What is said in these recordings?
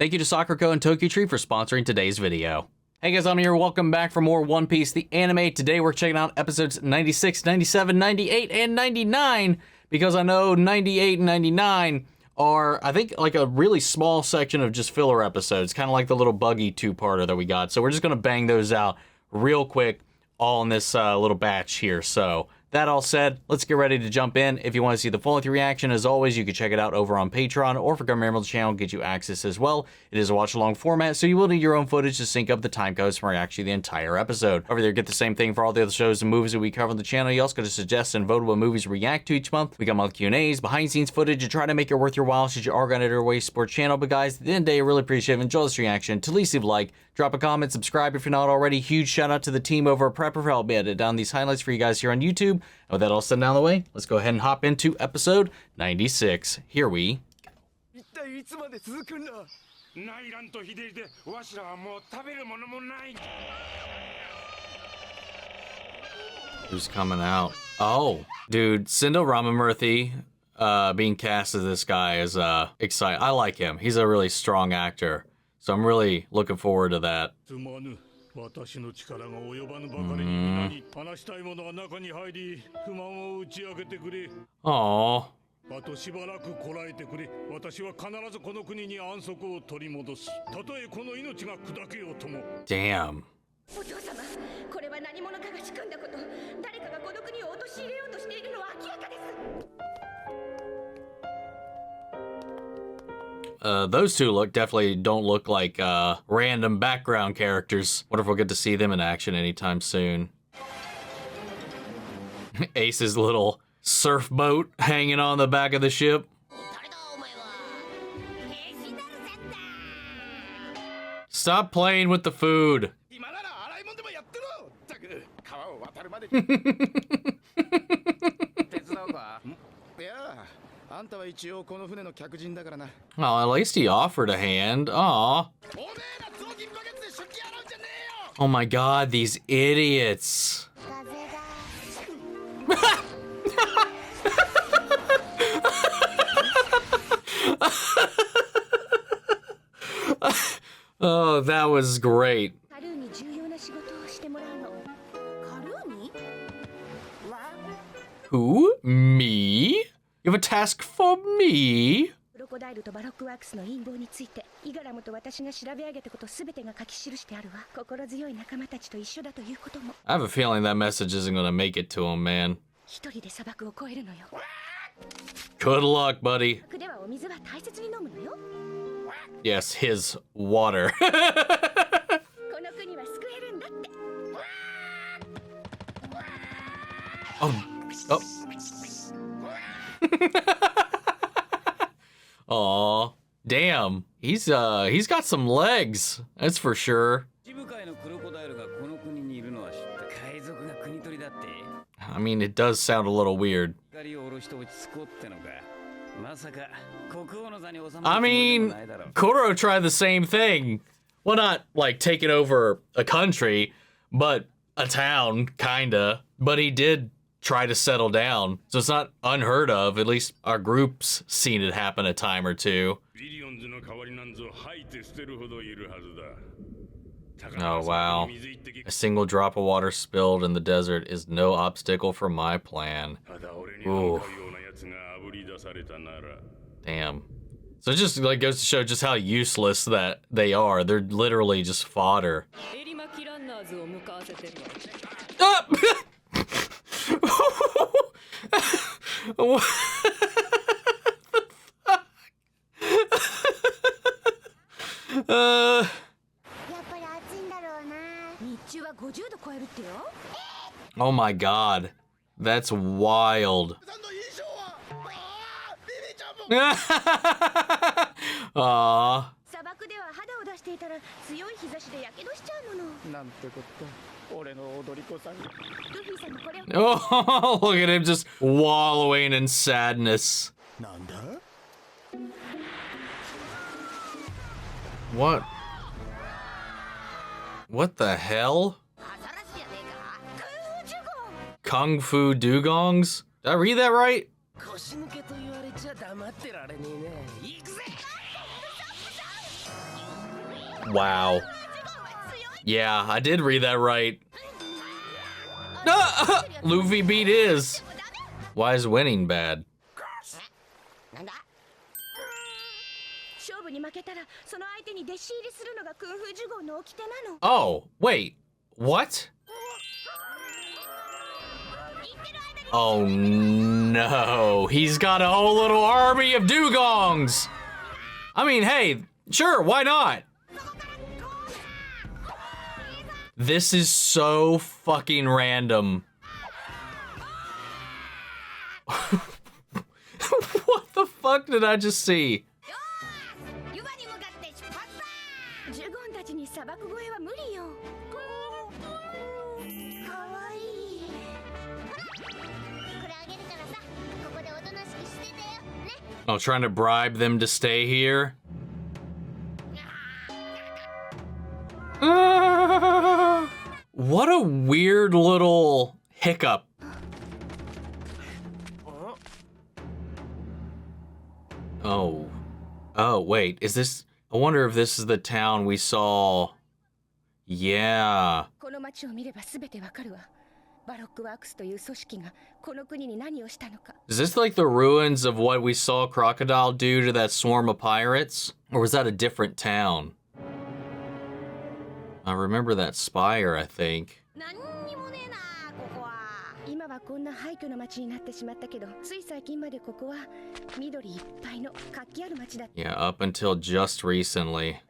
Thank you to SakuraCo and Tokyo Tree for sponsoring today's video. Hey guys, I'm here. Welcome back for more One Piece, the anime. Today we're checking out episodes 96, 97, 98, and 99, because I know 98 and 99 are, I think, like a really small section of just filler episodes, kind of like the little buggy two-parter that we got. So we're just going to bang those out real quick, all in this little batch here. So that all said, let's get ready to jump in. If you want to see the full length reaction, as always, you can check it out over on Patreon, or if you're a member of the channel, get you access as well. It is a watch-along format, so you will need your own footage to sync up the time codes for actually the entire episode. Over there, get the same thing for all the other shows and movies that we cover on the channel. You also get to suggest and vote what movies we react to each month. We got monthly Q&As, behind-the-scenes footage, and try to make it worth your while should you are going to enter away support channel. But guys, at the end of the day, I really appreciate it. Enjoy this reaction. To least leave a like, drop a comment, subscribe if you're not already. Huge shout out to the team over at Prepper for helping me edit down these highlights for you guys here on YouTube. And with that all said and down the way, let's go ahead and hop into episode 96. Here we go. Who's coming out? Oh, dude, Sindel Ramamurthy being cast as this guy is exciting. I like him. He's a really strong actor. So I'm really looking forward to that. Aww. Damn. Those two definitely don't look like random background characters. Wonder if we'll get to see them in action anytime soon. Ace's little surf boat hanging on the back of the ship. Stop playing with the food. Well, at least he offered a hand. Aw. Oh my god, these idiots. Oh, that was great. Who? Me? You have a task for me? I have a feeling that message isn't gonna make it to him, man. Good luck, buddy. Yes, his water. Oh. Oh. Aw, damn. He's got some legs, that's for sure. I mean, it does sound a little weird. I mean, Koro tried the same thing. Well, not like taking over a country, but a town, kinda. But he did try to settle down, so it's not unheard of. At least our group's seen it happen a time or two. Oh wow. A single drop of water spilled in the desert is no obstacle for my plan. Ooh. Damn. So it just like goes to show just how useless that they are. They're literally just fodder. Ah! What the fuck? Oh my god. That's wild. Aww. Oh, look at him just wallowing in sadness. What? What the hell? Kung Fu Dugongs? Did I read that right? Wow. Yeah, I did read that right. Luffy beat his. Why is winning bad? Oh, wait. What? Oh no. He's got a whole little army of Dugongs. I mean, hey, sure, why not? This is so fucking random. What the fuck did I just see? Oh, trying to bribe them to stay here? What a weird little hiccup. Oh, wait, is this... I wonder if this is the town we saw... Yeah. Is this like the ruins of what we saw Crocodile do to that swarm of pirates? Or was that a different town? I remember that spire, I think. Yeah, up until just recently.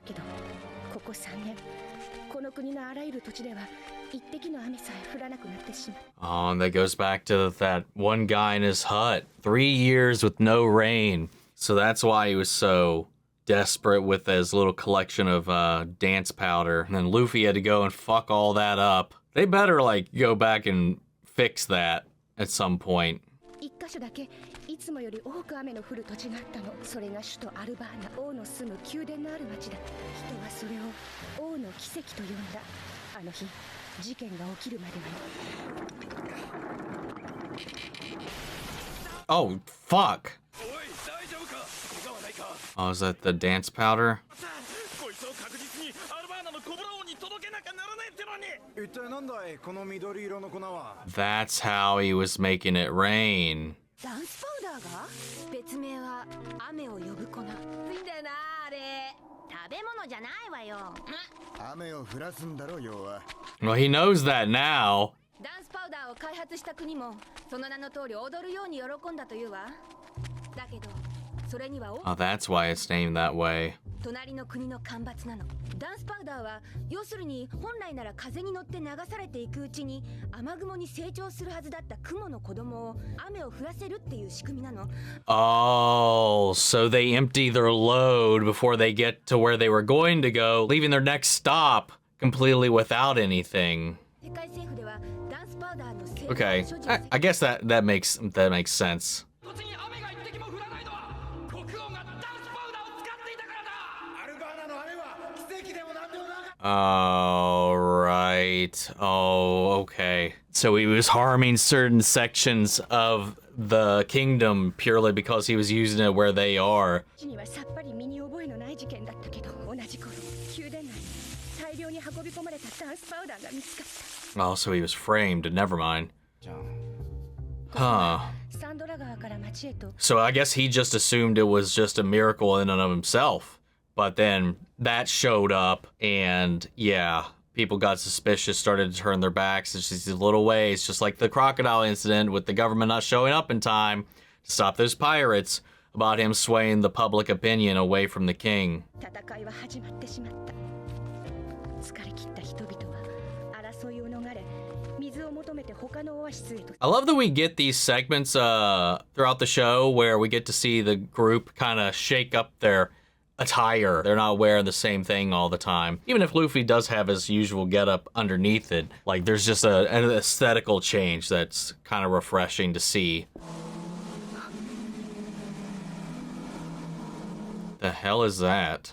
Oh, and that goes back to that one guy in his hut. 3 years with no rain. So that's why he was so desperate with his little collection of dance powder. And then Luffy had to go and fuck all that up. They better, like, go back and fix that at some point. Oh, fuck. Oh, is that the dance powder? That's how he was making it rain. Well, he knows that now. Oh, that's why it's named that way. Oh, so they empty their load before they get to where they were going to go, leaving their next stop completely without anything. Okay, I guess that makes sense. Oh, right. Oh, okay. So he was harming certain sections of the kingdom purely because he was using it where they are. Oh, so he was framed. Never mind. Huh. So I guess he just assumed it was just a miracle in and of himself. But then that showed up, and yeah, people got suspicious, started to turn their backs. It's just these little ways, just like the crocodile incident with the government not showing up in time to stop those pirates, about him swaying the public opinion away from the king. I love that we get these segments throughout the show where we get to see the group kind of shake up their attire. They're not wearing the same thing all the time. Even if Luffy does have his usual getup underneath it, like there's just an aesthetical change that's kind of refreshing to see. The hell is that?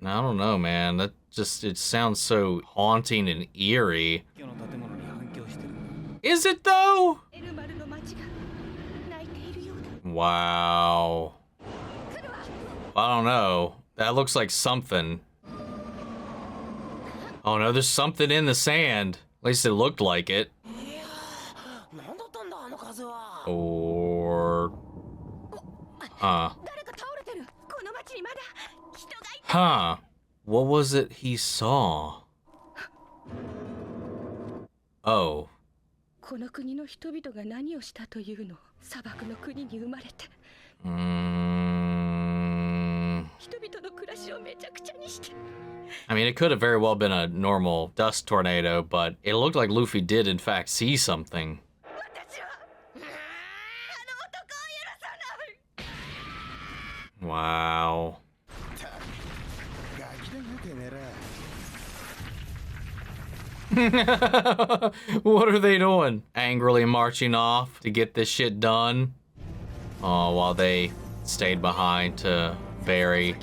I don't know, man. That just, it sounds so haunting and eerie. Is it though? Wow. I don't know. That looks like something. Oh no, there's something in the sand. At least it looked like it. Or... Huh. Huh. What was it he saw? Oh. I mean, it could have very well been a normal dust tornado, but it looked like Luffy did, in fact, see something. Wow. What are they doing? Angrily marching off to get this shit done? Oh, while they stayed behind to bury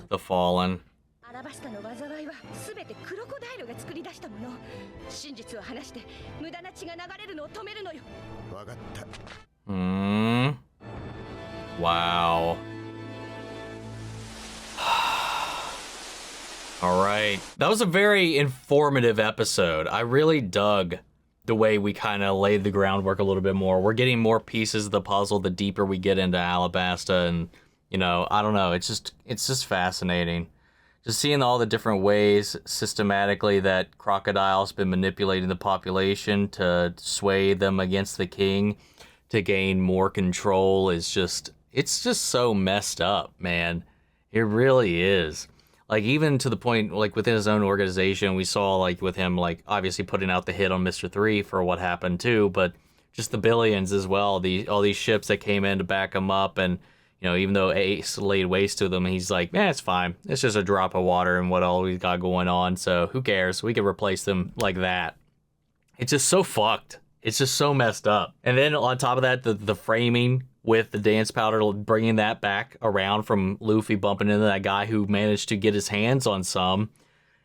the fallen. Wow. All right. That was a very informative episode. I really dug the way we kind of laid the groundwork a little bit more. We're getting more pieces of the puzzle the deeper we get into Alabasta, and you know, I don't know, it's just fascinating. Just seeing all the different ways systematically that Crocodile's been manipulating the population to sway them against the king to gain more control is just, it's just so messed up, man. It really is. Like, even to the point, like, within his own organization, we saw, like, with him, like, obviously putting out the hit on Mr. 3 for what happened, too, but just the billions as well, all these ships that came in to back him up, and, you know, even though Ace laid waste to them, he's like, man, it's fine. It's just a drop of water and what all we've got going on, so who cares? We can replace them like that. It's just so fucked. It's just so messed up. And then on top of that, the framing with the dance powder, bringing that back around from Luffy bumping into that guy who managed to get his hands on some.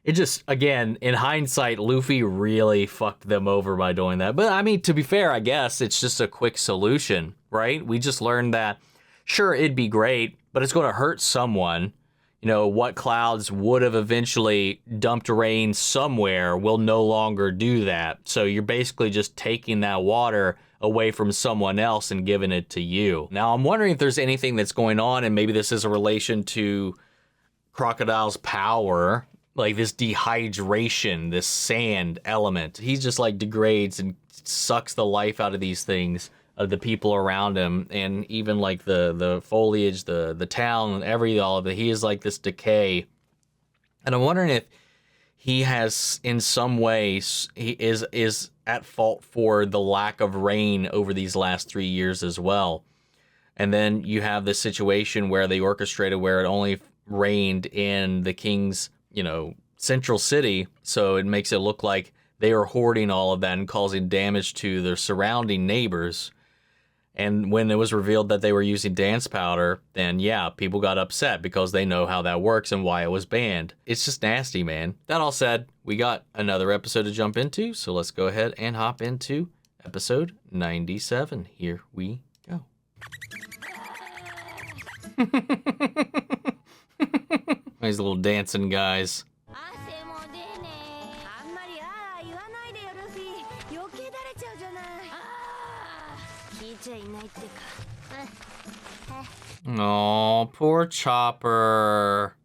It just, again, in hindsight, Luffy really fucked them over by doing that. But I mean, to be fair, I guess it's just a quick solution, right? We just learned that, sure, it'd be great, but it's going to hurt someone. You know, what clouds would have eventually dumped rain somewhere will no longer do that. So you're basically just taking that water away from someone else and giving it to you. Now, I'm wondering if there's anything that's going on, and maybe this is a relation to Crocodile's power, like this dehydration, this sand element. He just like degrades and sucks the life out of these things, of the people around him, and even like the foliage, the town, all of it. He is like this decay. And I'm wondering if he has, in some ways, he is at fault for the lack of rain over these last 3 years as well. And then you have this situation where they orchestrated where it only rained in the king's, you know, central city. So it makes it look like they are hoarding all of that and causing damage to their surrounding neighbors. And when it was revealed that they were using dance powder, then yeah, people got upset because they know how that works and why it was banned. It's just nasty, man. That all said, we got another episode to jump into, so let's go ahead and hop into episode 97. Here we go. These little dancing guys. Oh, poor Chopper.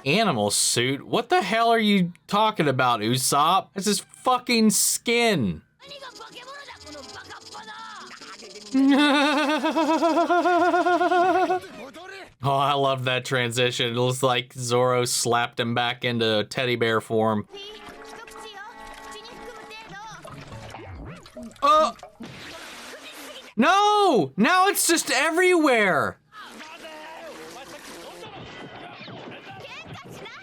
Animal suit? What the hell are you talking about, Usopp? It's his fucking skin. Oh, I love that transition. It looks like Zoro slapped him back into teddy bear form. Oh! No! Now it's just everywhere!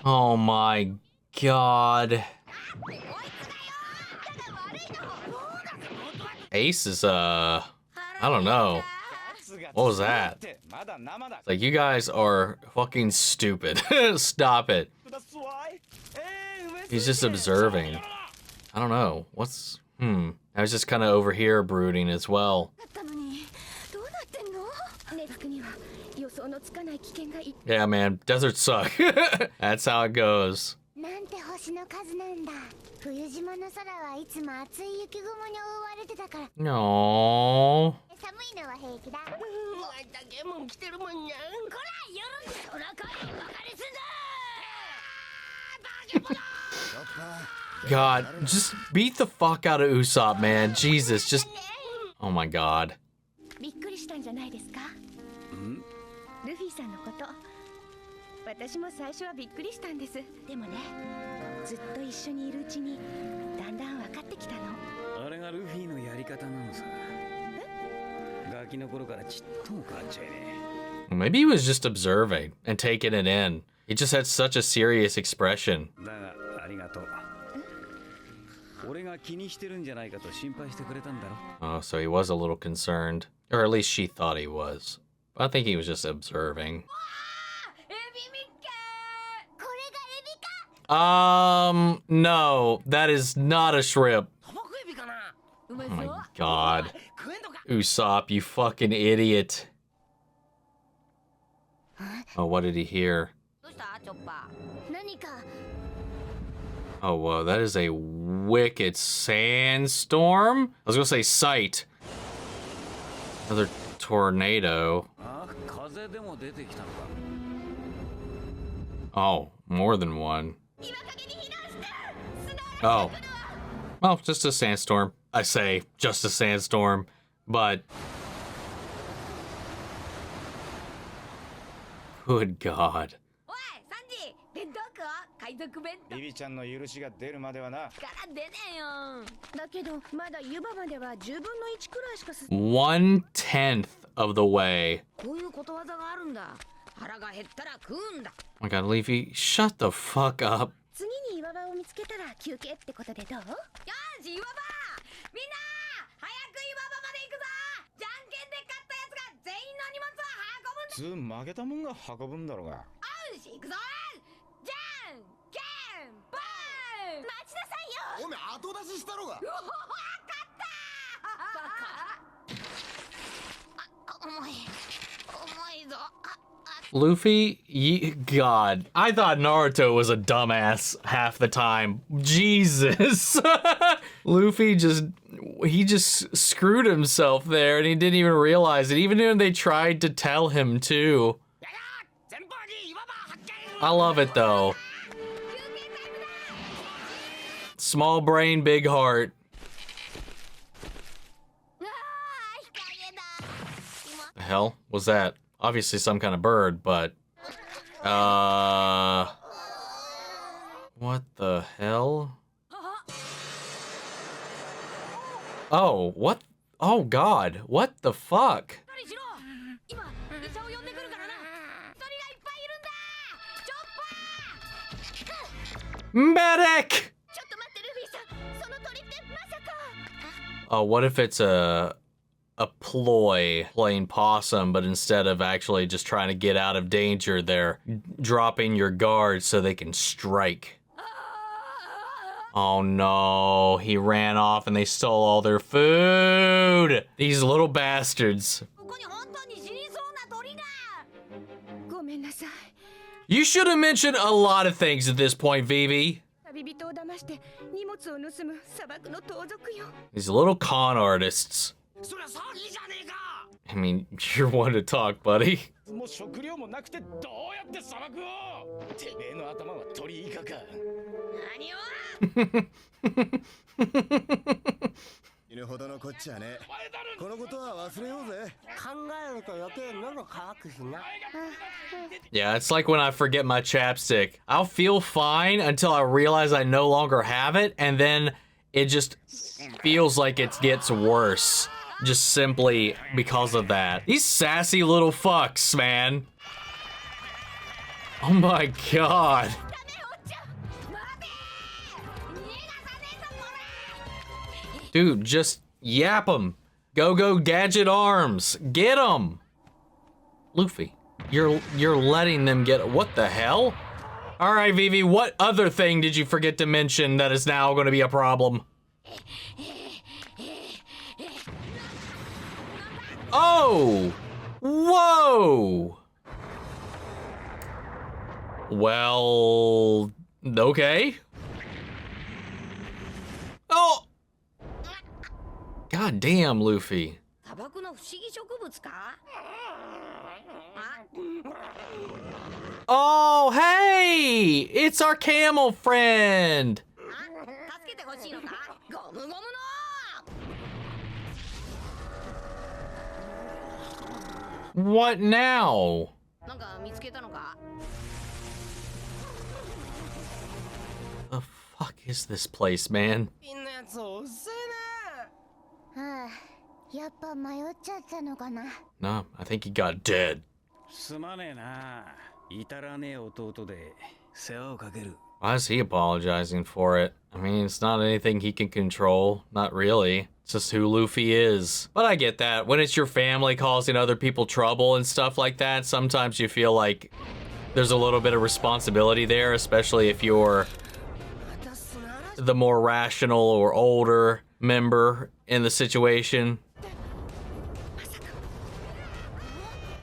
Oh my god. Ace is, I don't know. What was that? It's like, you guys are fucking stupid. Stop it. He's just observing. I don't know. I was just kind of over here brooding as well. Yeah, man, deserts suck. That's how it goes. No. God, just beat the fuck out of Usopp, man. Jesus, just... Oh my god. Maybe he was just observing and taking it in. He just had such a serious expression. Oh, so he was a little concerned. Or at least she thought he was. I think he was just observing. No, that is not a shrimp. Oh my god. Usopp, you fucking idiot. Oh, what did he hear? Oh, whoa, that is a wicked sandstorm? I was gonna say sight. Another tornado. Oh, more than one. Oh. Well, just a sandstorm. I say, just a sandstorm, but... Good God. One-tenth of the way. Oh my god, Leafy, shut the fuck up. Luffy, God, I thought Naruto was a dumbass half the time. Jesus. Luffy he just screwed himself there and he didn't even realize it, even when they tried to tell him to. I love it though. Small brain, big heart. The hell was that? Obviously some kind of bird, but... What the hell? Oh, what? Oh god, what the fuck? Medic! Oh, what if it's a ploy playing possum, but instead of actually just trying to get out of danger, they're dropping your guard so they can strike. Oh no, he ran off and they stole all their food. These little bastards. You should have mentioned a lot of things at this point, Vivi. These little con artists. I mean, you're one to talk, buddy. Yeah, it's like when I forget my chapstick. I'll feel fine until I realize I no longer have it, and then it just feels like it gets worse. Just simply because of that. These sassy little fucks, man. Oh my god. Dude, just yap them. Go gadget arms. Get them. Luffy, you're letting them get... What the hell? All right, Vivi, what other thing did you forget to mention that is now going to be a problem? Oh! Whoa! Well, okay. Oh! God damn, Luffy. Oh, hey! It's our camel friend! What now? The fuck is this place, man? No, I think he got dead. Why is he apologizing for it? I mean, it's not anything he can control. Not really. It's just who Luffy is. But I get that. When it's your family causing other people trouble and stuff like that, sometimes you feel like there's a little bit of responsibility there, especially if you're the more rational or older member in the situation.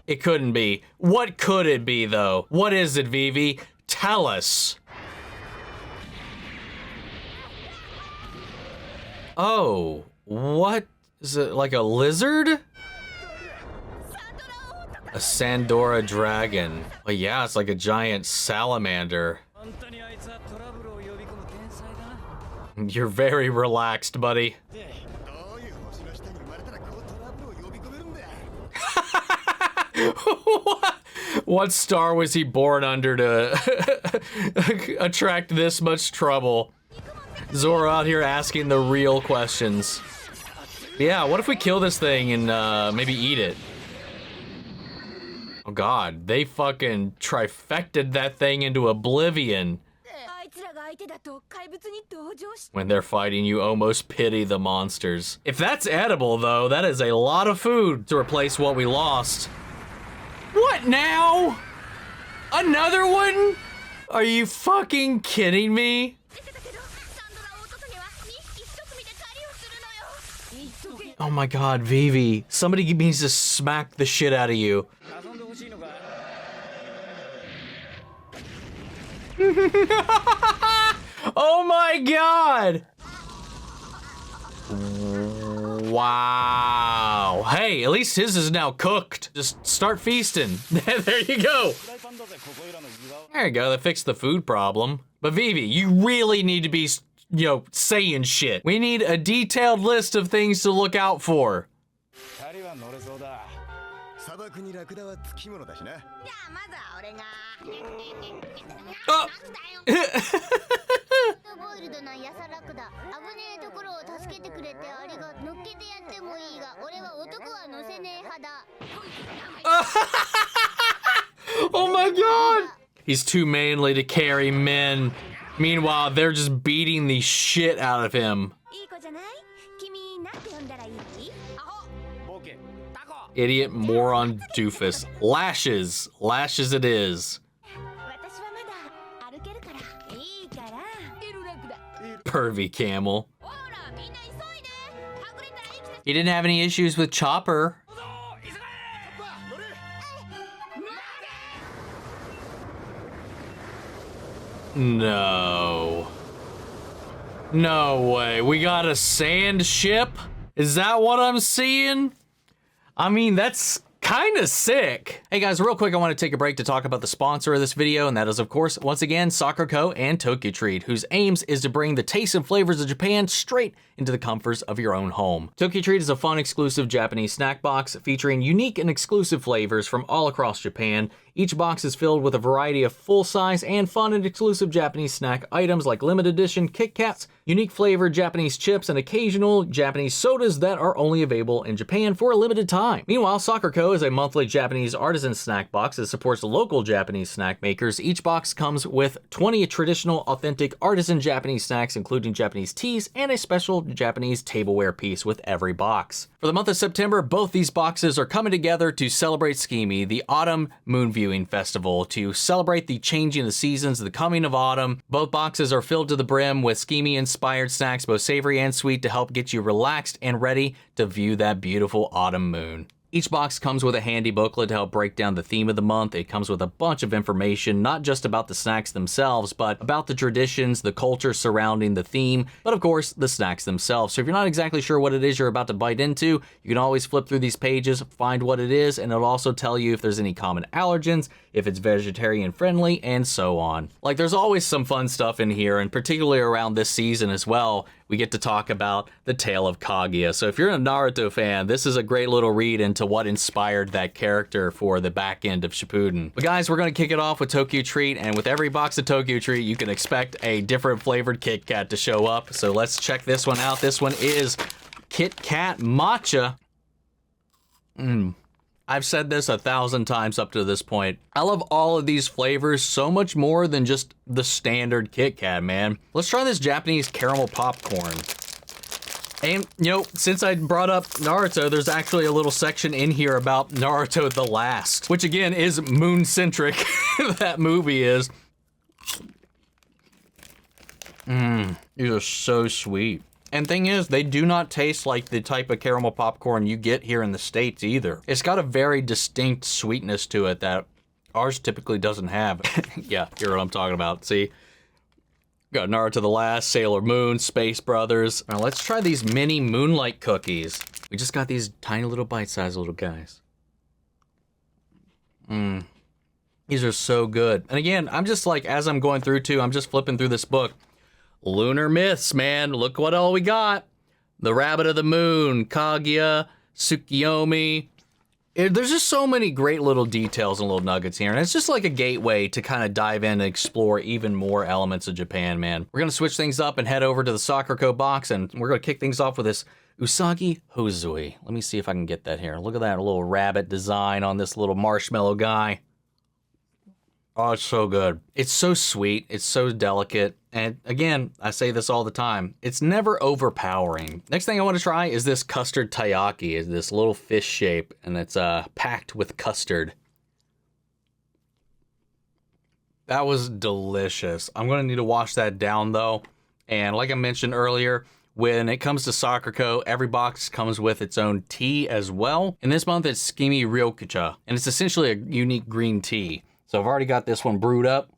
It couldn't be. What could it be, though? What is it, Vivi? Tell us. Oh, what? Is it like a lizard? A Sandora dragon. Oh yeah, it's like a giant salamander. You're very relaxed, buddy. What star was he born under to attract this much trouble? Zoro out here asking the real questions. Yeah, what if we kill this thing and maybe eat it? Oh god, they fucking trifected that thing into oblivion. When they're fighting, you almost pity the monsters. If that's edible, though, that is a lot of food to replace what we lost. What now? Another one? Are you fucking kidding me? Oh my god, Vivi. Somebody needs to smack the shit out of you. Oh my god! Wow. Hey, at least his is now cooked. Just start feasting. There you go. There you go, that fixed the food problem. But Vivi, you really need to be, you know, saying shit. We need a detailed list of things to look out for. Oh. Oh my god! He's too manly to carry men. Meanwhile, they're just beating the shit out of him. Idiot, moron, doofus. Lashes. Lashes it is. Pervy camel. He didn't have any issues with Chopper. No. No way. We got a sand ship? Is that what I'm seeing? I mean, that's kind of sick. Hey guys, real quick, I want to take a break to talk about the sponsor of this video, and that is, of course, once again, SakuraCo and Tokyo Treat, whose aims is to bring the tastes and flavors of Japan straight into the comforts of your own home. Tokyo Treat is a fun, exclusive Japanese snack box featuring unique and exclusive flavors from all across Japan. Each box is filled with a variety of full-size and fun and exclusive Japanese snack items like limited edition Kit Kats, unique flavored Japanese chips, and occasional Japanese sodas that are only available in Japan for a limited time. Meanwhile, SakuraCo is a monthly Japanese artisan snack box that supports local Japanese snack makers. Each box comes with 20 traditional, authentic artisan Japanese snacks, including Japanese teas and a special Japanese tableware piece with every box. For the month of September, both these boxes are coming together to celebrate Tsukimi, the Autumn Moon Viewing Festival, to celebrate the changing of the seasons, the coming of autumn. Both boxes are filled to the brim with Tsukimi-inspired snacks, both savory and sweet, to help get you relaxed and ready to view that beautiful autumn moon. Each box comes with a handy booklet to help break down the theme of the month. It comes with a bunch of information, not just about the snacks themselves, but about the traditions, the culture surrounding the theme, but of course, the snacks themselves. So if you're not exactly sure what it is you're about to bite into, you can always flip through these pages, find what it is, and it'll also tell you if there's any common allergens, if it's vegetarian friendly, and so on. Like, there's always some fun stuff in here, and particularly around this season as well, we get to talk about the tale of Kaguya. So if you're a Naruto fan, this is a great little read into what inspired that character for the back end of Shippuden. But guys, we're gonna kick it off with Tokyo Treat, and with every box of Tokyo Treat, you can expect a different flavored Kit Kat to show up. So let's check this one out. This one is Kit Kat Matcha. I've said this 1,000 times up to this point. I love all of these flavors so much more than just the standard Kit Kat, man. Let's try this Japanese caramel popcorn. And, you know, since I brought up Naruto, there's actually a little section in here about Naruto the Last, which again is moon-centric, that movie is. These are so sweet. And thing is, they do not taste like the type of caramel popcorn you get here in the States either. It's got a very distinct sweetness to it that ours typically doesn't have. Yeah, hear what I'm talking about. See? Got Naruto the Last, Sailor Moon, Space Brothers. Now let's try these mini Moonlight cookies. We just got these tiny little bite-sized little guys. These are so good. And again, I'm just like, as I'm going through too, I'm just flipping through this book. Lunar myths, man. Look what all we got. The Rabbit of the Moon, Kaguya, Tsukiyomi. There's just so many great little details and little nuggets here. And it's just like a gateway to kind of dive in and explore even more elements of Japan, man. We're going to switch things up and head over to the SakuraCo box. And we're going to kick things off with this Usagi Hozui. Let me see if I can get that here. Look at that little rabbit design on this little marshmallow guy. Oh, it's so good. It's so sweet. It's so delicate. And again, I say this all the time. It's never overpowering. Next thing I want to try is this custard taiyaki. Is this little fish shape, and it's packed with custard. That was delicious. I'm going to need to wash that down though. And like I mentioned earlier, when it comes to SakuraCo, every box comes with its own tea as well. And this month it's Tsukimi Ryokucha, and it's essentially a unique green tea. So I've already got this one brewed up.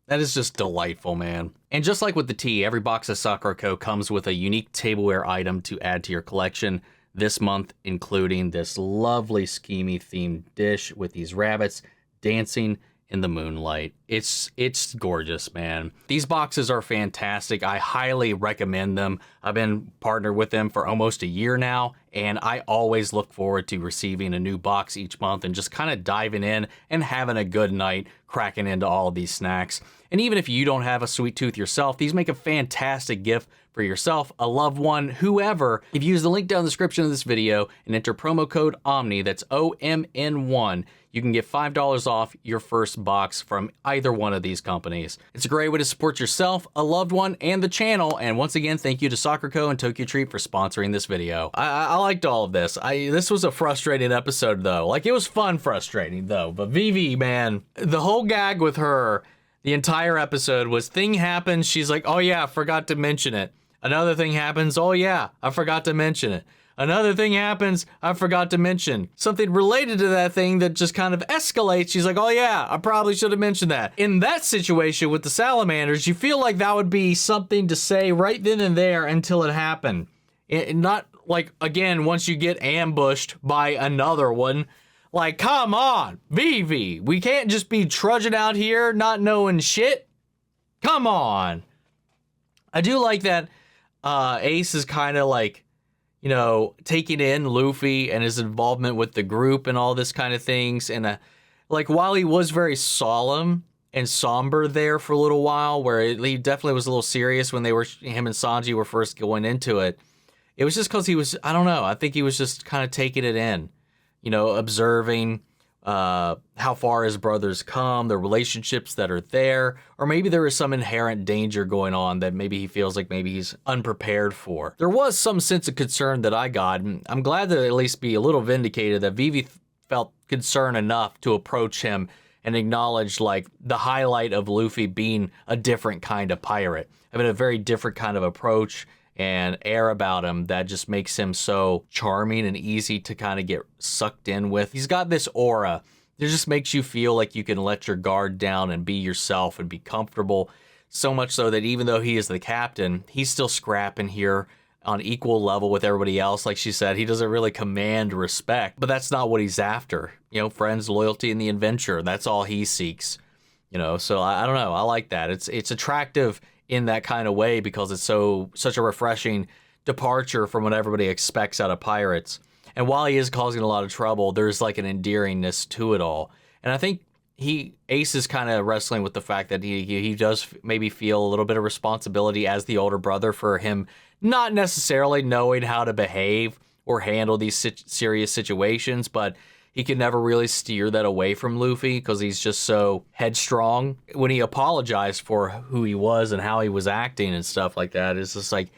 That is just delightful, man. And just like with the tea, every box of SakuraCo comes with a unique tableware item to add to your collection. This month, including this lovely Tsukimi themed dish with these rabbits dancing in the moonlight. It's gorgeous, man. These boxes are fantastic. I highly recommend them. I've been partnered with them for almost a year now, and I always look forward to receiving a new box each month and just kind of diving in and having a good night cracking into all of these snacks. And even if you don't have a sweet tooth yourself, these make a fantastic gift for yourself, a loved one, whoever. If you use the link down in the description of this video and enter promo code OMNI, that's OMN1, you can get $5 off your first box from either one of these companies. It's a great way to support yourself, a loved one, and the channel. And once again, thank you to SakuraCo and Tokyo Treat for sponsoring this video. I liked all of this. This was a frustrating episode though. Like, it was fun frustrating though. But Vivi, man, the whole gag with her, the entire episode was thing happens, she's like, oh yeah, I forgot to mention it. Another thing happens, oh yeah, I forgot to mention it. Another thing happens, I forgot to mention. Something related to that thing that just kind of escalates. She's like, oh yeah, I probably should have mentioned that. In that situation with the salamanders, you feel like that would be something to say right then and there until it happened. Not like, again, once you get ambushed by another one. Like, come on, Vivi. We can't just be trudging out here not knowing shit. Come on. I do like that Ace is kind of like, you know, taking in Luffy and his involvement with the group and all this kind of things. And like, while he was very solemn and somber there for a little while, where he definitely was a little serious when him and Sanji were first going into it, it was just because he was, I don't know, I think he was just kind of taking it in, you know, observing how far his brothers come, the relationships that are there, or maybe there is some inherent danger going on that maybe he feels like maybe he's unprepared for. There was some sense of concern that I got, and I'm glad to at least be a little vindicated that Vivi felt concerned enough to approach him and acknowledge like the highlight of Luffy being a different kind of pirate, having a very different kind of approach and air about him that just makes him so charming and easy to kind of get sucked in with. He's got this aura that just makes you feel like you can let your guard down and be yourself and be comfortable. So much so that even though he is the captain, he's still scrapping here on equal level with everybody else. Like she said, he doesn't really command respect, but that's not what he's after. You know, friends, loyalty, and the adventure. That's all he seeks. You know, so I don't know. I like that. It's attractive in that kind of way because it's such a refreshing departure from what everybody expects out of pirates. And while he is causing a lot of trouble, there's like an endearingness to it all. And I think Ace is kind of wrestling with the fact that he does maybe feel a little bit of responsibility as the older brother for him not necessarily knowing how to behave or handle these serious situations, but he can never really steer that away from Luffy because he's just so headstrong. When he apologized for who he was and how he was acting and stuff like that, it's just like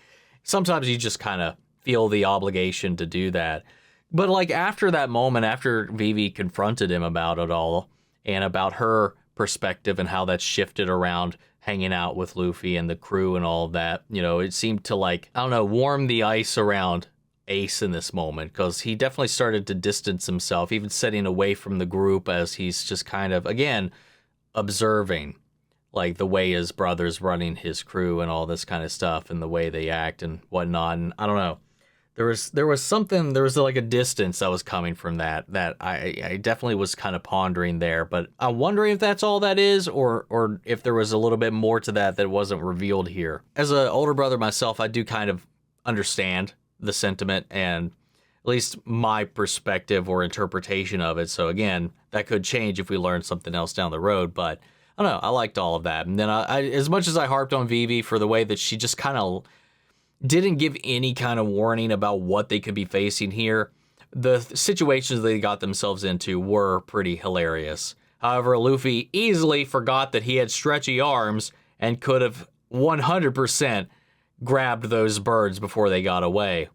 sometimes you just kind of feel the obligation to do that. But like after that moment, after Vivi confronted him about it all and about her perspective and how that shifted around hanging out with Luffy and the crew and all of that, you know, it seemed to like, I don't know, warm the ice around Ace in this moment because he definitely started to distance himself, even sitting away from the group as he's just kind of, again, observing like the way his brother's running his crew and all this kind of stuff and the way they act and whatnot. And I don't know. There was like a distance that was coming from that I definitely was kind of pondering there, but I'm wondering if that's all that is or if there was a little bit more to that wasn't revealed here. As an older brother myself, I do kind of understand the sentiment and at least my perspective or interpretation of it. So again, that could change if we learn something else down the road, but I don't know, I liked all of that. And then I as much as I harped on Vivi for the way that she just kind of didn't give any kind of warning about what they could be facing here, the situations they got themselves into were pretty hilarious. However, Luffy easily forgot that he had stretchy arms and could have 100% grabbed those birds before they got away.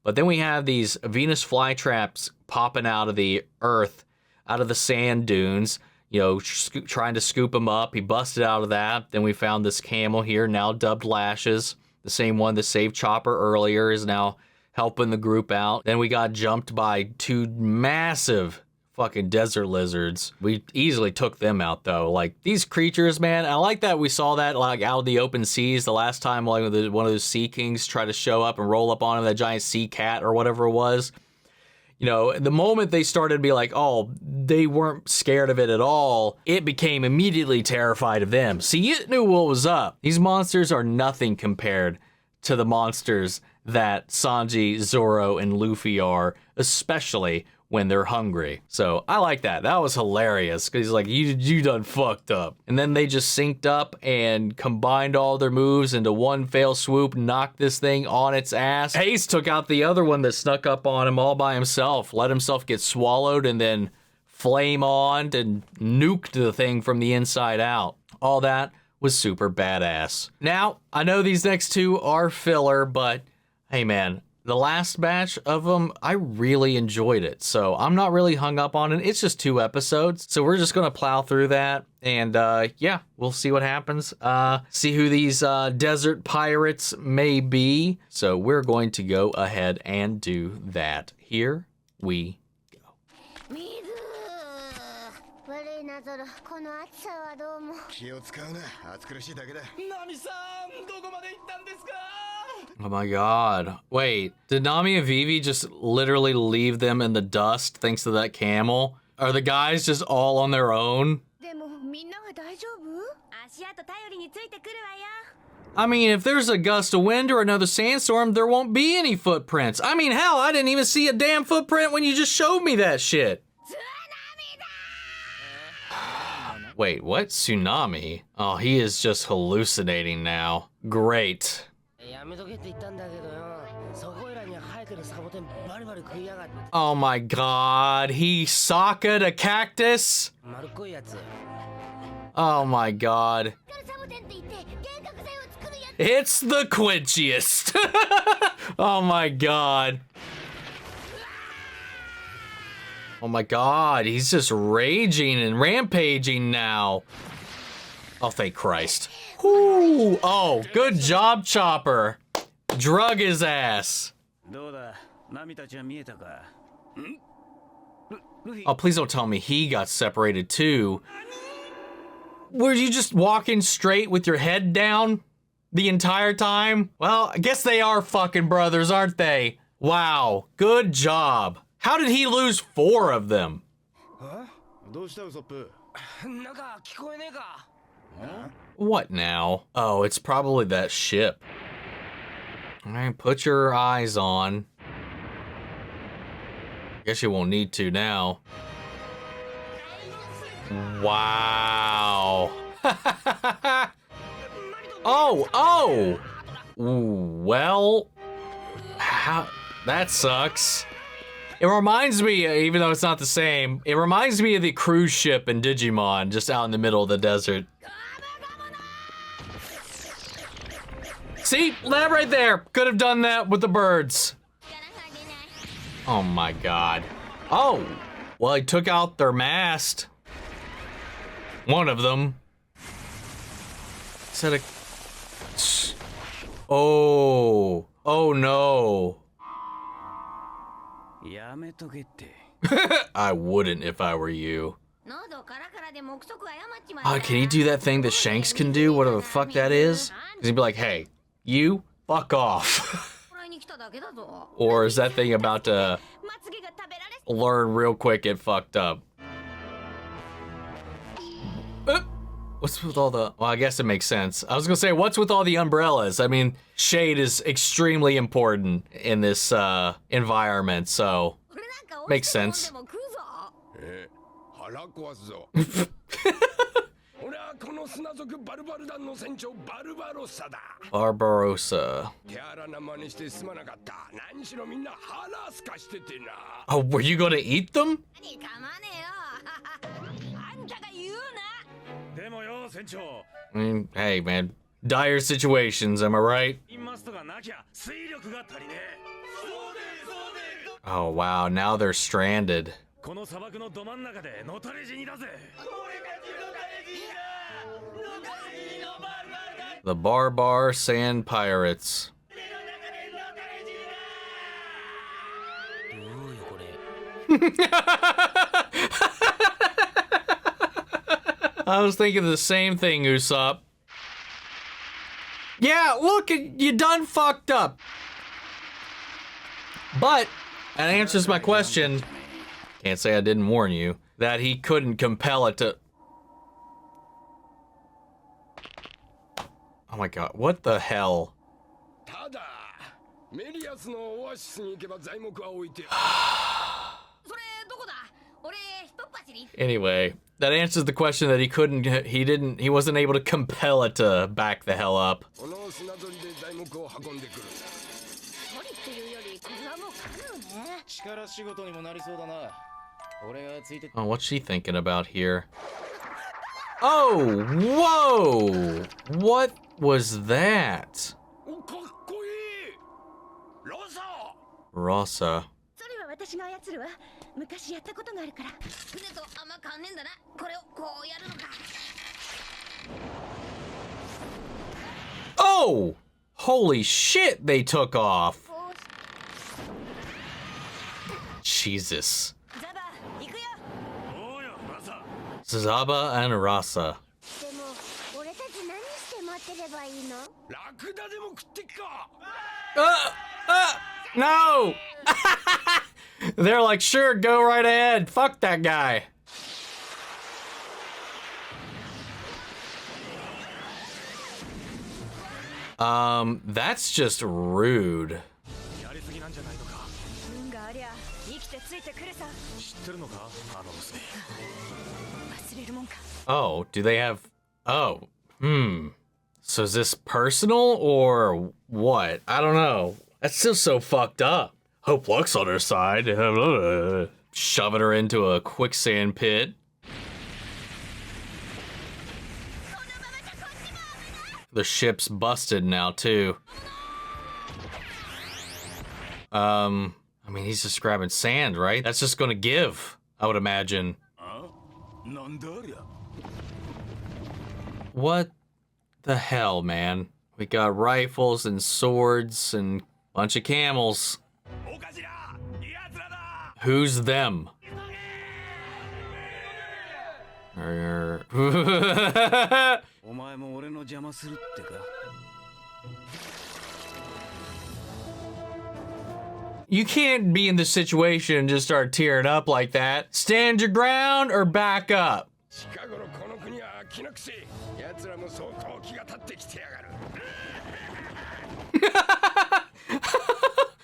But then we have these Venus flytraps popping out of the earth, out of the sand dunes, you know, trying to scoop him up. He busted out of that. Then we found this camel here, now dubbed Lashes. The same one that saved Chopper earlier is now helping the group out. Then we got jumped by two massive fucking desert lizards. We easily took them out though. Like these creatures, man, I like that we saw that like out of the open seas the last time like one of those sea kings tried to show up and roll up on him, that giant sea cat or whatever it was. You know, the moment they started to be like, oh, they weren't scared of it at all, it became immediately terrified of them. See, it knew what was up. These monsters are nothing compared to the monsters that Sanji, Zoro, and Luffy are, especially when they're hungry. So I like that. That was hilarious because he's like, you done fucked up. And then they just synced up and combined all their moves into one fell swoop, knocked this thing on its ass. Ace took out the other one that snuck up on him all by himself, let himself get swallowed, and then flame on and nuked the thing from the inside out. All that was super badass. Now, I know these next two are filler, but hey man, the last batch of them, I really enjoyed it. So I'm not really hung up on it. It's just 2 episodes. So we're just going to plow through that. And yeah, we'll see what happens. See who these desert pirates may be. So we're going to go ahead and do that. Here we go. Oh my god. Wait, did Nami and Vivi just literally leave them in the dust thanks to that camel? Are the guys just all on their own? I mean, if there's a gust of wind or another sandstorm, there won't be any footprints. I mean, hell, I didn't even see a damn footprint when you just showed me that shit. Wait, what? Tsunami? Oh, he is just hallucinating now. Great. Oh my god, he socked a cactus? Oh my god. It's the quenchiest. Oh my god. Oh my god, he's just raging and rampaging now. Oh, thank Christ. Whew. Oh, good job, Chopper. Drug his ass. Oh, please don't tell me he got separated too. Were you just walking straight with your head down the entire time? Well, I guess they are fucking brothers, aren't they? Wow, good job. How did he lose 4 of them? What now? Oh, it's probably that ship. All right, put your eyes on. Guess you won't need to now. Wow. Oh. Well, that sucks. It reminds me, even though it's not the same, it reminds me of the cruise ship in Digimon, just out in the middle of the desert. See, that right there. Could have done that with the birds. Oh my god. Oh, well, he took out their mast. One of them. Instead of... Oh no. I wouldn't if I were you. Oh, can he do that thing that Shanks can do? Whatever the fuck that is? Because he'd be like, hey, you, fuck off. Or is that thing about to learn real quick it fucked up? What's with all the... Well, I guess it makes sense. I was gonna say, what's with all the umbrellas? I mean, shade is extremely important in this environment, so... Makes sense. Barbarossa. Oh, were you gonna eat them? I mean, hey man, dire situations, am I right? Oh wow, now they're stranded. The Barbar Sand Pirates. I was thinking the same thing, Usopp. Yeah, look, you done fucked up. But that answers my question. Can't say I didn't warn you. That he couldn't compel it to... Oh my god, what the hell? Anyway, that answers the question that he wasn't able to compel it to back the hell up. Oh, what's she thinking about here? Oh, whoa! What was that? Rosa. Oh! Holy shit, they took off. Jesus. Zaba and Rasa. No! They're like, sure, go right ahead. Fuck that guy. That's just rude. Oh, do they have... Oh, So is this personal or what? I don't know. That's still so fucked up. Hope Luck's on her side. Shoving her into a quicksand pit. The ship's busted now, too. I mean, he's just grabbing sand, right? That's just gonna give, I would imagine. What the hell, man? We got rifles and swords and a bunch of camels. Who's them? You can't be in this situation and just start tearing up like that. Stand your ground or back up.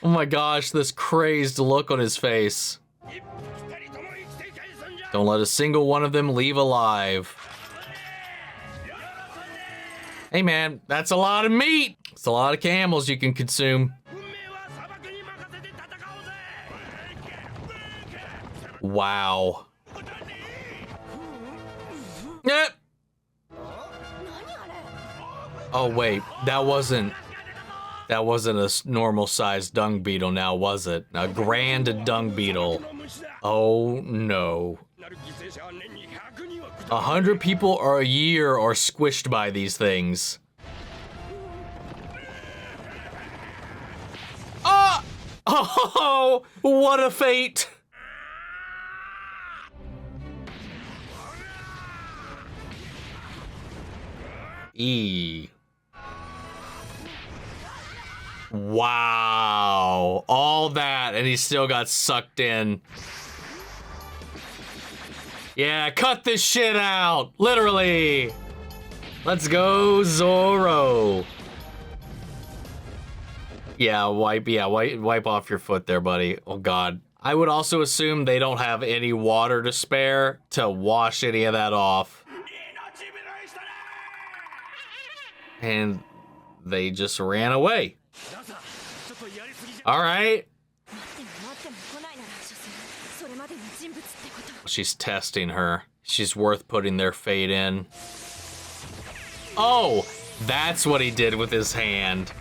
Oh my gosh, this crazed look on his face. Don't let a single one of them leave alive. Hey man, that's a lot of meat. It's a lot of camels you can consume. Wow. Yep. Oh wait, that wasn't a normal sized dung beetle now, was it? A grand dung beetle. Oh no. 100 people or a year are squished by these things. Ah! Oh, what a fate. Wow, all that and he still got sucked in. Yeah, cut this shit out, literally. Let's go, Zoro. Yeah, wipe off your foot there, buddy. Oh God. I would also assume they don't have any water to spare to wash any of that off. And they just ran away. All right. She's testing her. She's worth putting their fate in. Oh, that's what he did with his hand.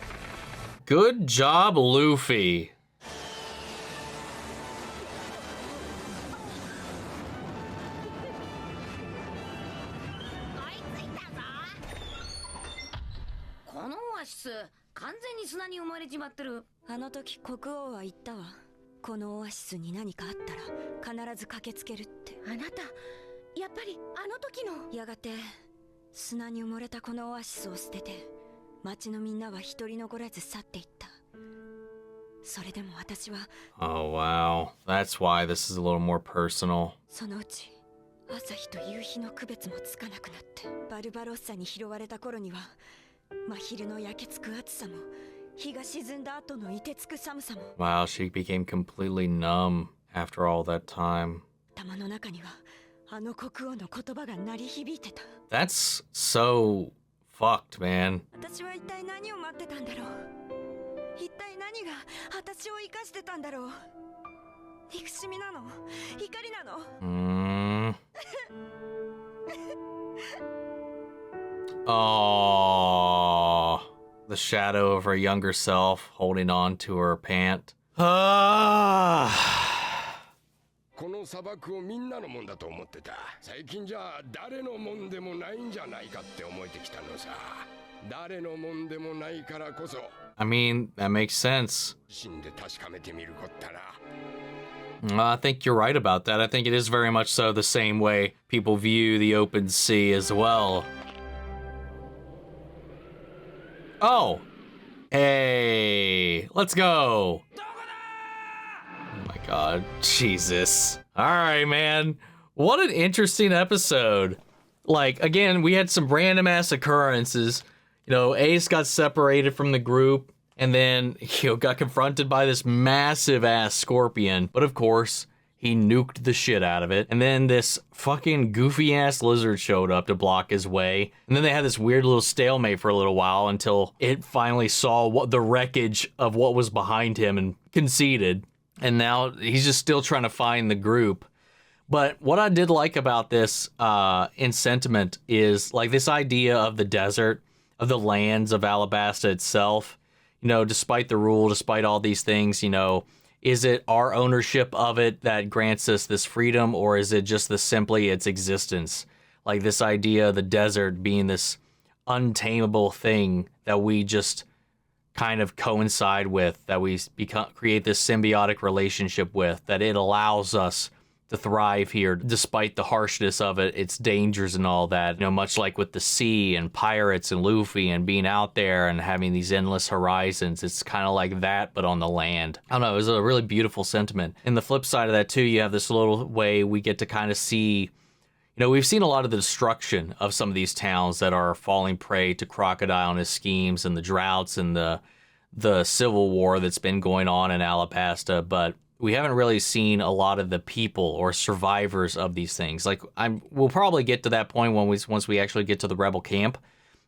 Good job, Luffy. Oh wow, that's why this is a little more personal. Wow, she became completely numb after all that time. That's so fucked, man. Oh, the shadow of her younger self holding on to her pant. Ah. I mean, that makes sense. I think you're right about that. I think it is very much so the same way people view the open sea as well. Oh, hey, let's go. Oh my God, Jesus. All right, man. What an interesting episode. Like, again, we had some random ass occurrences. You know, Ace got separated from the group and then, you know, got confronted by this massive ass scorpion. But of course, he nuked the shit out of it. And then this fucking goofy ass lizard showed up to block his way. And then they had this weird little stalemate for a little while until it finally saw what the wreckage of what was behind him and conceded. And now he's just still trying to find the group. But what I did like about this in sentiment is like this idea of the desert, of the lands of Alabasta itself. You know, despite the rule, despite all these things, you know, is it our ownership of it that grants us this freedom, or is it just simply its existence? Like this idea of the desert being this untamable thing that we just kind of coincide with, that we create this symbiotic relationship with, that it allows us to thrive here despite the harshness of it, its dangers and all that. You know, much like with the sea and pirates and Luffy and being out there and having these endless horizons, it's kind of like that but on the land. I don't know, it was a really beautiful sentiment. And the flip side of that too, you have this little way we get to kind of see, you know, we've seen a lot of the destruction of some of these towns that are falling prey to Crocodile and his schemes, and the droughts and the civil war that's been going on in Alabasta, but we haven't really seen a lot of the people or survivors of these things. Like, we'll probably get to that point when once we actually get to the rebel camp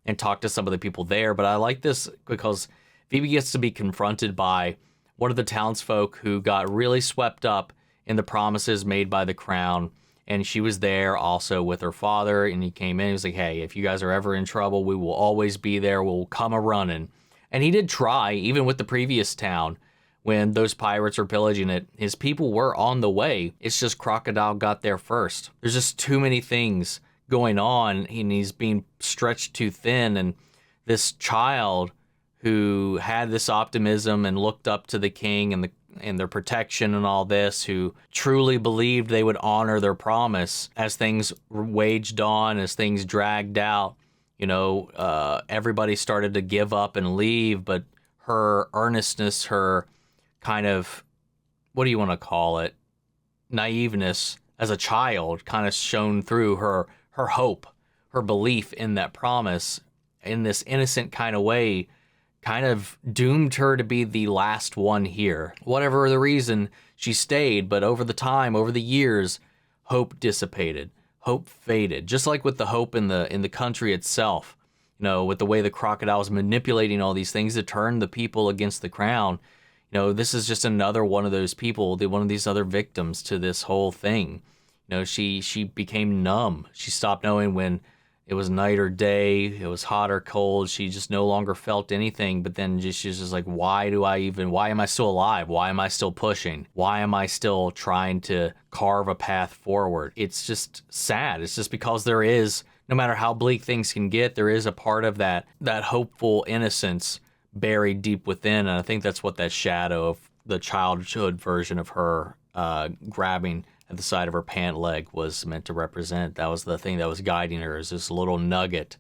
and talk to some of the people there. But I like this because Vivi gets to be confronted by one of the townsfolk who got really swept up in the promises made by the crown. And she was there also with her father, and he came in. He was like, hey, if you guys are ever in trouble, we will always be there. We'll come a-running. And he did try, even with the previous town, when those pirates were pillaging it. His people were on the way. It's just Crocodile got there first. There's just too many things going on, and he's being stretched too thin. And this child who had this optimism and looked up to the king and their protection and all this, who truly believed they would honor their promise, as things waged on, as things dragged out, you know, everybody started to give up and leave, but her earnestness, her kind of, what do you want to call it, naiveness as a child kind of shone through her hope, her belief in that promise in this innocent kind of way, kind of doomed her to be the last one here. Whatever the reason, she stayed, but over the years, hope dissipated, hope faded, just like with the hope in the country itself. You know, with the way the Crocodile was manipulating all these things to turn the people against the crown. You know, this is just another one of those people, one of these other victims to this whole thing. You know, she became numb. She stopped knowing when it was night or day, it was hot or cold. She just no longer felt anything. But then she's just like, why am I still alive? Why am I still pushing? Why am I still trying to carve a path forward? It's just sad. It's just because there is, no matter how bleak things can get, there is a part of that hopeful innocence buried deep within. And I think that's what that shadow of the childhood version of her grabbing at the side of her pant leg was meant to represent. That was the thing that was guiding her, is this little nugget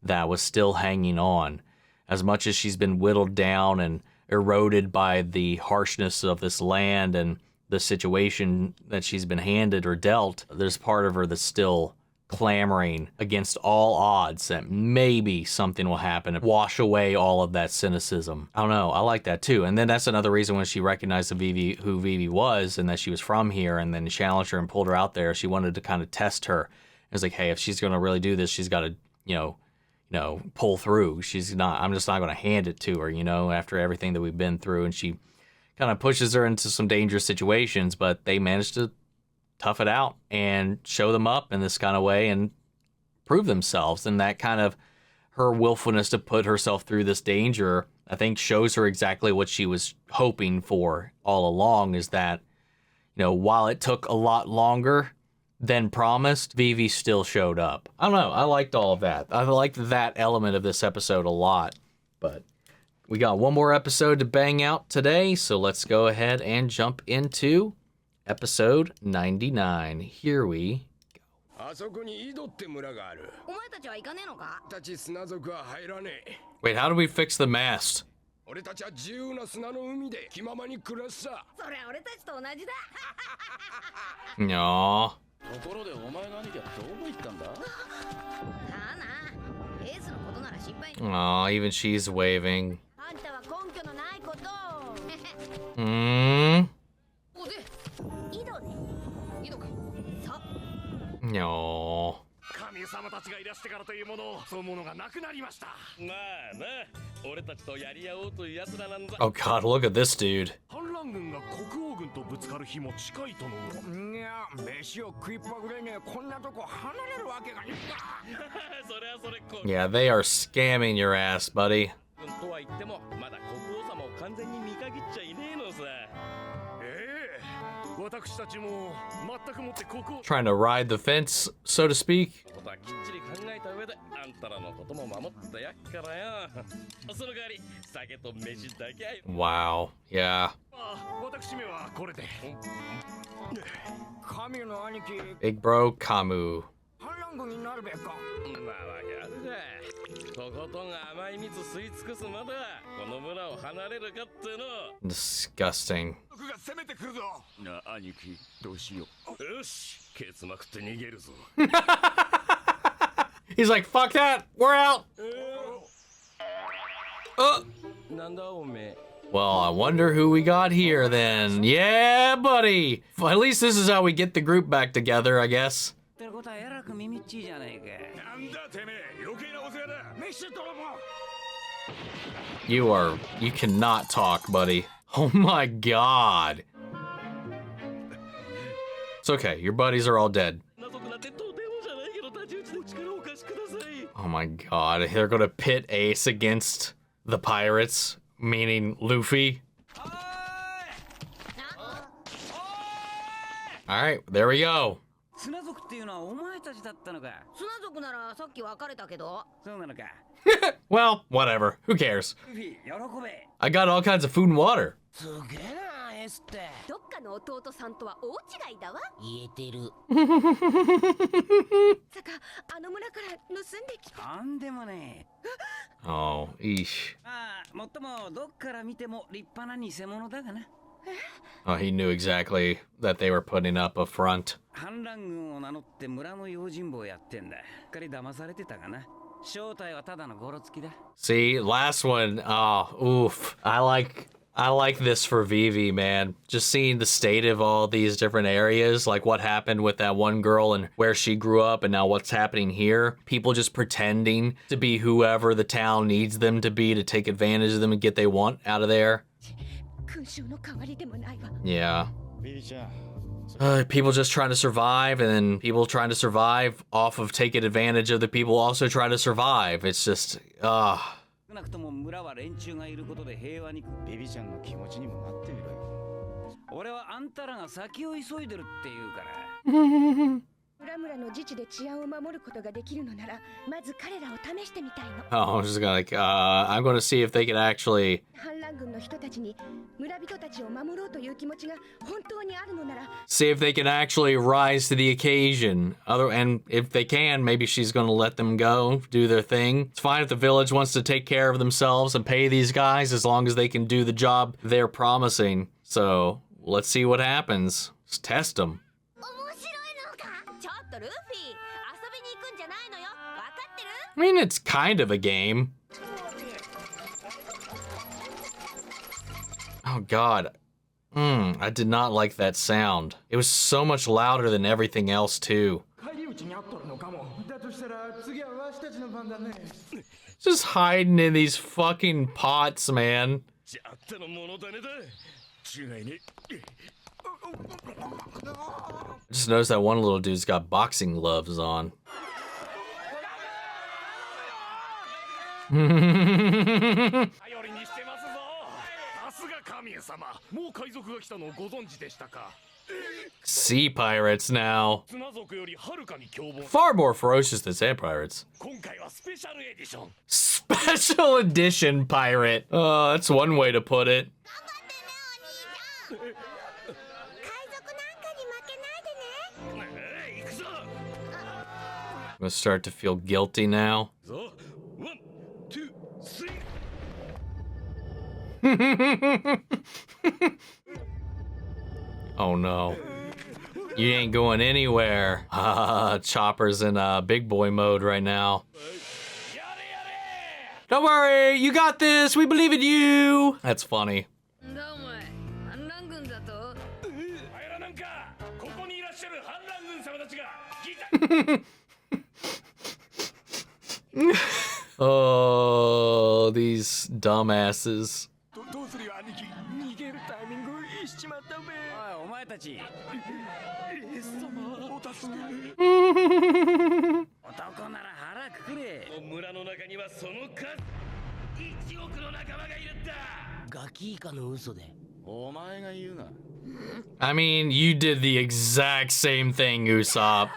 that was still hanging on. As much as she's been whittled down and eroded by the harshness of this land and the situation that she's been handed or dealt, there's part of her that's still clamoring against all odds that maybe something will happen and wash away all of that cynicism. I don't know. I like that too. And then that's another reason when she recognized who Vivi was and that she was from here, and then challenged her and pulled her out there. She wanted to kind of test her. It was like, hey, if she's going to really do this, she's got to, you know, pull through. I'm just not going to hand it to her, you know, after everything that we've been through. And she kind of pushes her into some dangerous situations, but they managed to tough it out and show them up in this kind of way and prove themselves. And that kind of her willfulness to put herself through this danger, I think, shows her exactly what she was hoping for all along, is that, you know, while it took a lot longer than promised, Vivi still showed up. I don't know. I liked all of that. I liked that element of this episode a lot. But we got one more episode to bang out today, so let's go ahead and jump into episode 99. Here we go. Wait, how do we fix the mast? No. Aw, even she's waving. No. Oh god, look at this dude. Yeah, they are scamming your ass, buddy. Trying to ride the fence, so to speak. Wow, yeah. Big bro Camu. Disgusting. He's like, fuck that, we're out. Well, I wonder who we got here then. Yeah, buddy. Well, at least this is how we get the group back together, I guess. You cannot talk, buddy. Oh my god. It's okay, your buddies are all dead. Oh my god, they're gonna pit Ace against the pirates, meaning Luffy. Alright, there we go. Well, whatever. Who cares? I got all kinds of food and water. Oh, eesh. Oh, he knew exactly that they were putting up a front. See, last one. Oh, oof. I like this for Vivi, man. Just seeing the state of all these different areas, like what happened with that one girl and where she grew up and now what's happening here. People just pretending to be whoever the town needs them to be to take advantage of them and get they want out of there. Yeah. People just trying to survive, and then people trying to survive off of taking advantage of the people also trying to survive. It's just, Oh, I'm just gonna like, I'm gonna see if they can actually rise to the occasion. And if they can, maybe she's gonna let them go, do their thing. It's fine if the village wants to take care of themselves and pay these guys as long as they can do the job they're promising. So let's see what happens. Just test them. I mean, it's kind of a game. Oh god. I did not like that sound. It was so much louder than everything else too. Just hiding in these fucking pots, man. Just noticed that one little dude's got boxing gloves on. Sea pirates now. Far more ferocious than sand pirates. Special edition pirate. Oh, that's one way to put it. I'm gonna start to feel guilty now. Oh no. You ain't going anywhere. Chopper's in big boy mode right now. Don't worry, you got this. We believe in you. That's funny. Oh, these dumbasses. I mean, you did the exact same thing, Usopp.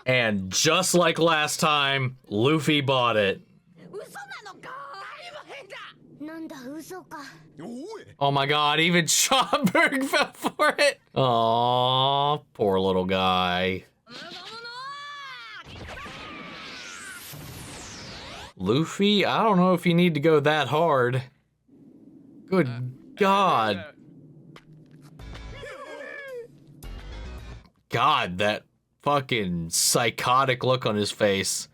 And just like last time, Luffy bought it. Oh my god, even Schomburg fell for it. Aww, poor little guy. Luffy, I don't know if you need to go that hard. Good god. God, that fucking psychotic look on his face.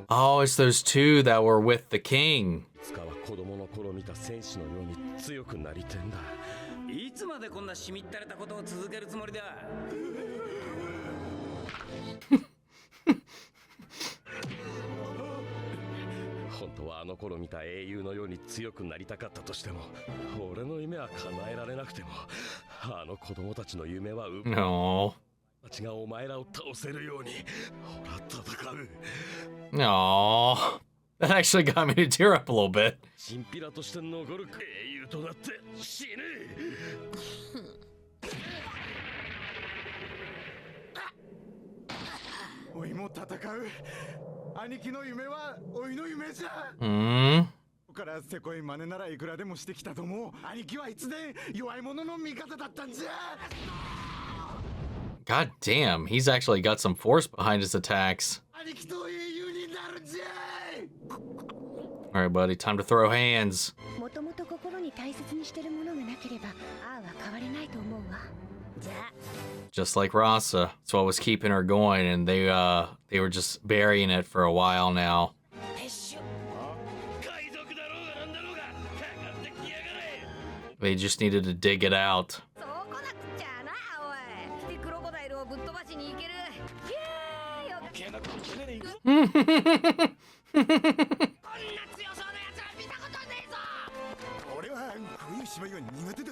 Oh, it's those two that were with the king. No. No. That actually got me to tear up a little bit. God damn, he's actually got some force behind his attacks. Alright, buddy, time to throw hands. Just like Rasa. That's what was keeping her going, and they were just burying it for a while now. They just needed to dig it out.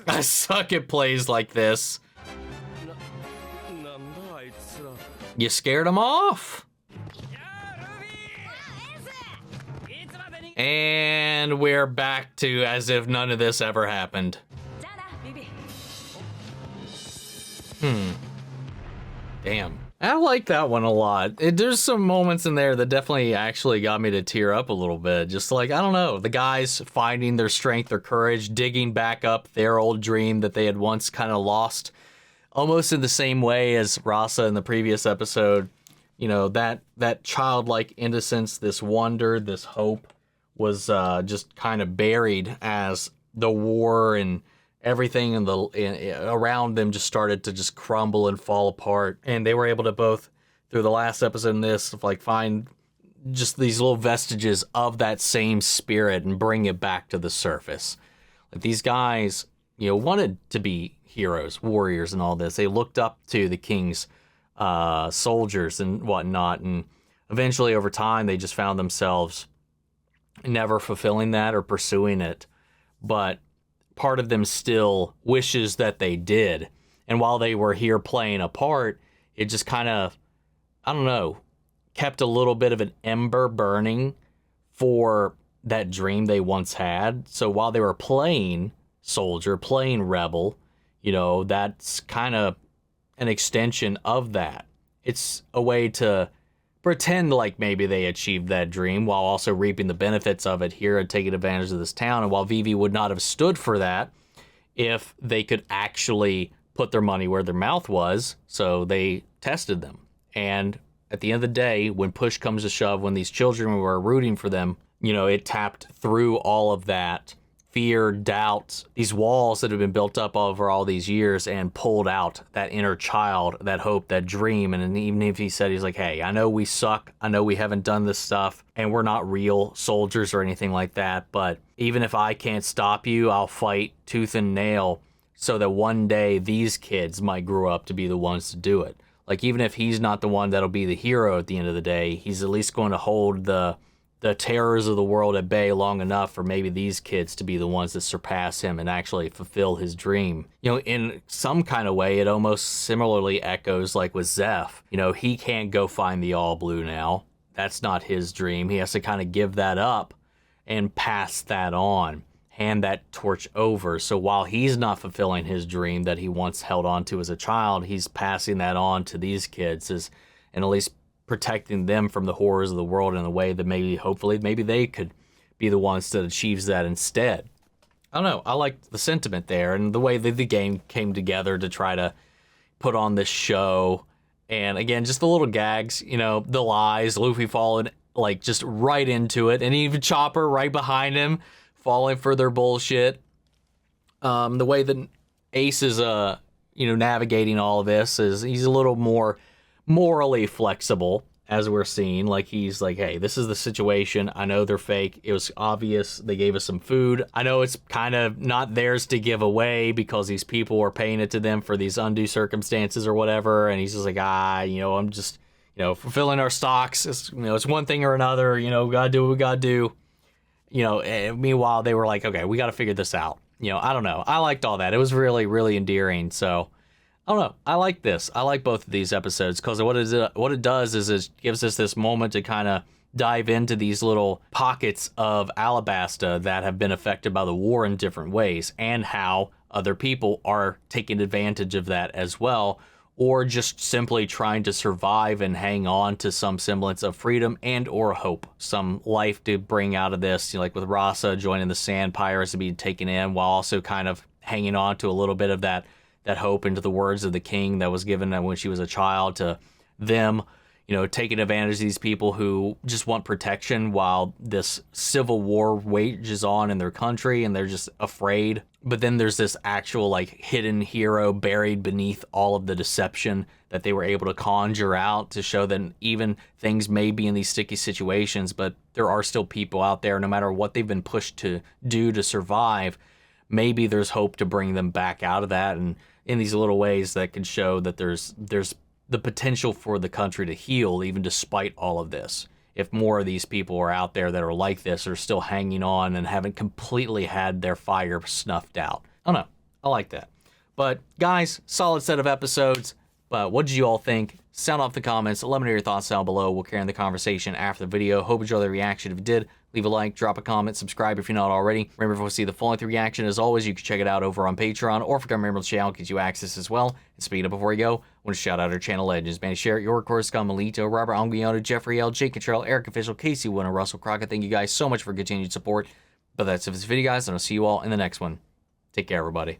I suck at plays like this. You scared him off. And we're back to as if none of this ever happened. Damn. I like that one a lot. There's some moments in there that definitely actually got me to tear up a little bit. Just like, I don't know, the guys finding their strength, their courage, digging back up their old dream that they had once kind of lost. Almost in the same way as Rasa in the previous episode. You know, that childlike innocence, this wonder, this hope was just kind of buried as the war and everything around them just started to just crumble and fall apart. And they were able to both, through the last episode and this, like find just these little vestiges of that same spirit and bring it back to the surface. Like these guys, you know, wanted to be heroes, warriors and all this. They looked up to the king's soldiers and whatnot. And eventually over time, they just found themselves never fulfilling that or pursuing it. But part of them still wishes that they did. And while they were here playing a part, it just kind of, I don't know, kept a little bit of an ember burning for that dream they once had. So while they were playing soldier, playing rebel, you know, that's kind of an extension of that. It's a way to pretend like maybe they achieved that dream while also reaping the benefits of it here and taking advantage of this town. And while Vivi would not have stood for that if they could actually put their money where their mouth was, so they tested them. And at the end of the day, when push comes to shove, when these children were rooting for them, you know, it tapped through all of that fear, doubt, these walls that have been built up over all these years and pulled out that inner child, that hope, that dream. And even if he said, he's like, hey, I know we suck. I know we haven't done this stuff and we're not real soldiers or anything like that. But even if I can't stop you, I'll fight tooth and nail so that one day these kids might grow up to be the ones to do it. Like, even if he's not the one that'll be the hero at the end of the day, he's at least going to hold the the terrors of the world at bay long enough for maybe these kids to be the ones that surpass him and actually fulfill his dream. You know, in some kind of way, it almost similarly echoes like with Zeph. You know, he can't go find the All Blue now. That's not his dream. He has to kind of give that up and pass that on, hand that torch over. So while he's not fulfilling his dream that he once held on to as a child, he's passing that on to these kids and at least protecting them from the horrors of the world in a way that maybe, hopefully, maybe they could be the ones that achieves that instead. I don't know. I like the sentiment there and the way that the game came together to try to put on this show. And again, just the little gags, you know, the lies, Luffy falling like just right into it, and even Chopper right behind him falling for their bullshit. The way that Ace is, you know, navigating all of this is he's a little more morally flexible, as we're seeing. Like, he's like, hey, this is the situation. I know they're fake. It was obvious. They gave us some food. I know it's kind of not theirs to give away because these people are paying it to them for these undue circumstances or whatever. And he's just like, you know, I'm just, you know, fulfilling our stocks. It's, you know, it's one thing or another. You know, we gotta do what we gotta do. You know, and meanwhile, they were like, okay, we gotta figure this out. You know, I don't know. I liked all that. It was really, really endearing. So, I don't know. I like this. I like both of these episodes because what it does is it gives us this moment to kind of dive into these little pockets of Alabasta that have been affected by the war in different ways, and how other people are taking advantage of that as well, or just simply trying to survive and hang on to some semblance of freedom and or hope, some life to bring out of this, you know, like with Rasa joining the Sand Pirates to be taken in, while also kind of hanging on to a little bit of that hope into the words of the king that was given when she was a child to them, you know, taking advantage of these people who just want protection while this civil war wages on in their country and they're just afraid. But then there's this actual like hidden hero buried beneath all of the deception that they were able to conjure out to show that even things may be in these sticky situations, but there are still people out there, no matter what they've been pushed to do to survive, maybe there's hope to bring them back out of that. And in these little ways that can show that there's the potential for the country to heal even despite all of this. If more of these people are out there that are like this, are still hanging on and haven't completely had their fire snuffed out. I don't know. I like that. But guys, solid set of episodes. But what did you all think? Sound off the comments. Let me know your thoughts down below. We'll carry on the conversation after the video. Hope you enjoyed the reaction. If you did, leave a like, drop a comment, subscribe if you're not already. Remember, if you want to see the full-length reaction, as always, you can check it out over on Patreon, or if you become a member of the channel, it gives you access as well. And speaking of before we go, I want to shout out our channel legends. Man, share it, your course, Scum, Melito, Robert Anguiano, Jeffrey L, Jake Contrell, Eric Official, Casey Winner, Russell Crockett. Thank you guys so much for continued support. But that's it for this video, guys, and I'll see you all in the next one. Take care, everybody.